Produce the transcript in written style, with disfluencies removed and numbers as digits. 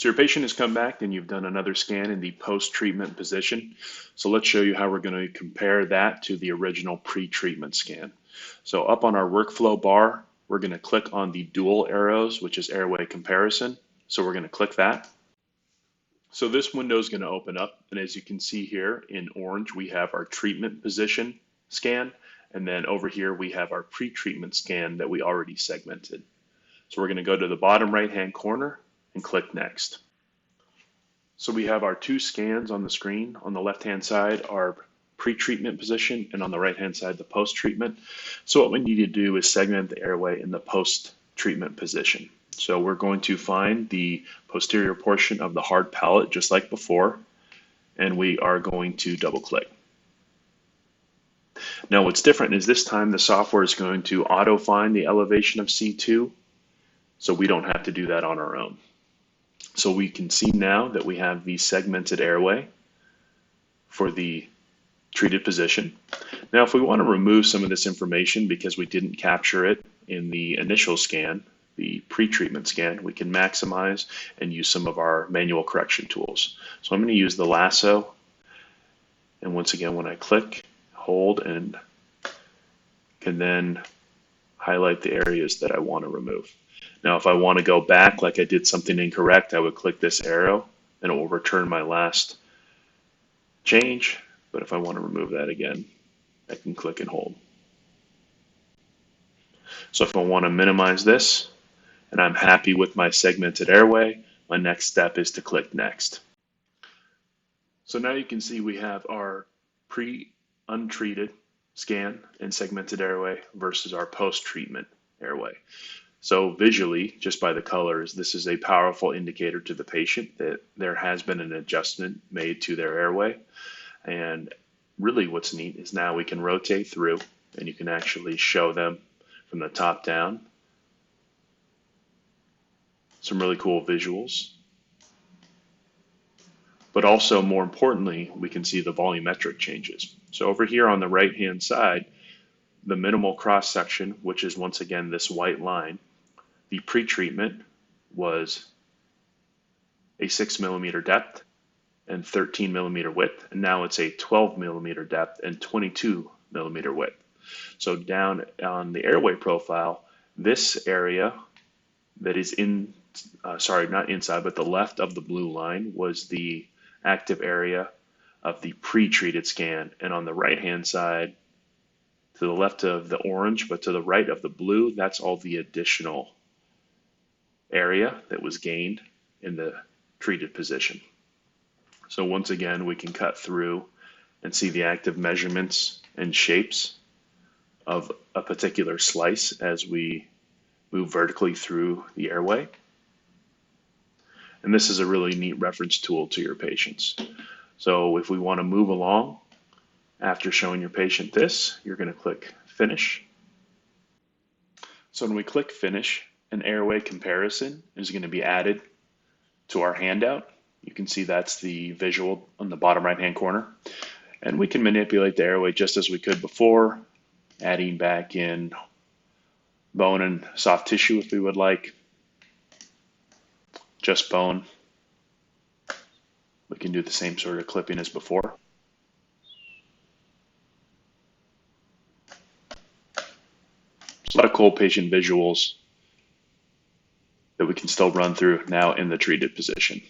So your patient has come back and you've done another scan in the post-treatment position. So let's show you how we're going to compare that to the original pre-treatment scan. So up on our workflow bar, we're going to click on the dual arrows, which is Airway Comparison. So we're going to click that. So this window is going to open up, and as you can see here in orange, we have our treatment position scan, and then over here we have our pre-treatment scan that we already segmented. So we're going to go to the bottom right-hand corner and click Next. So we have our two scans on the screen. On the left-hand side, our pre-treatment position, and on the right-hand side, the post-treatment. So what we need to do is segment the airway in the post-treatment position. So we're going to find the posterior portion of the hard palate, just like before, and we are going to double-click. Now what's different is this time the software is going to auto-find the elevation of C2, so we don't have to do that on our own. So we can see now that we have the segmented airway for the treated position. Now, if we want to remove some of this information because we didn't capture it in the initial scan, the pre-treatment scan, we can maximize and use some of our manual correction tools. So I'm going to use the lasso. And once again, when I click, hold, and can then highlight the areas that I want to remove. Now, if I want to go back, like I did something incorrect, I would click this arrow and it will return my last change. But if I want to remove that again, I can click and hold. So if I want to minimize this and I'm happy with my segmented airway, my next step is to click Next. So now you can see we have our pre-untreated scan and segmented airway versus our post-treatment airway. So visually, just by the colors, this is a powerful indicator to the patient that there has been an adjustment made to their airway. And really what's neat is now we can rotate through and you can actually show them from the top down some really cool visuals. But also, more importantly, we can see the volumetric changes. So over here on the right-hand side, the minimal cross-section, which is once again this white line, the pre-treatment was a 6mm depth and 13mm width, and now it's a 12mm depth and 22mm width. So down on the airway profile, this area that is not inside, but the left of the blue line was the active area of the pre-treated scan, and on the right-hand side, to the left of the orange, but to the right of the blue, that's all the additional area that was gained in the treated position. So once again, we can cut through and see the active measurements and shapes of a particular slice as we move vertically through the airway. And this is a really neat reference tool to your patients. So if we want to move along after showing your patient this, you're going to click Finish. So when we click Finish, an airway comparison is going to be added to our handout. You can see that's the visual on the bottom right-hand corner. And we can manipulate the airway just as we could before, adding back in bone and soft tissue if we would like, just bone. We can do the same sort of clipping as before. There's a lot of cool patient visuals that we can still run through now in the treated position.